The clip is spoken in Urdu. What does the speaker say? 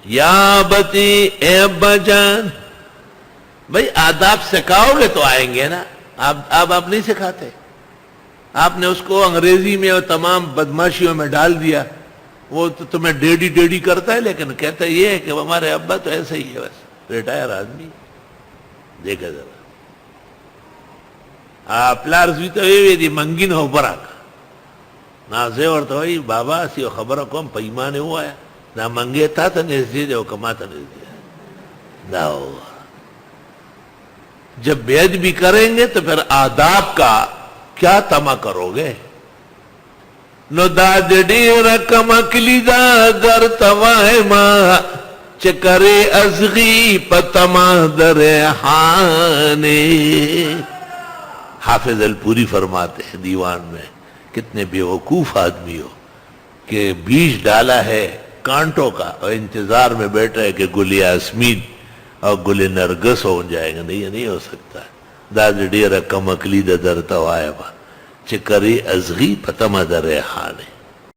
یا بتی اے ابا جان، بھئی آداب سکھاؤ گے تو آئیں گے نا، آپ نہیں سکھاتے. آپ نے اس کو انگریزی میں اور تمام بدماشیوں میں ڈال دیا، وہ تو تمہیں ڈیڈی ڈیڈی کرتا ہے، لیکن کہتا یہ ہے کہ ہمارے ابا تو ایسے ہی ہے، بس ریٹائر آدمی. دیکھا ذرا پلار زوی ته وی دی منګین هو برک نازه ورته وی بابا سی خبره کوم په ایمان وایا دا منګه تا ته نږدې دی او کما ته نږدې دا ہوا. جب بے ادبی کریں گے تو پھر آداب کا کیا تما کرو گے؟ نو داد ډیر کم کلی دا در توای ما چکرے ازغی پتما در حانے. حافظ الپوری فرماتے ہیں دیوان میں، کتنے بیوقوف آدمی ہو کہ بیج ڈالا ہے کانٹوں کا اور انتظار میں بیٹھا ہے کہ گل یاسمین اور گل نرگس ہو جائے گا. نہیں، یہ نہیں ہو سکتا. داد ډیر کم کلی دا در توای ما چکرے ازغی پتما در حانے.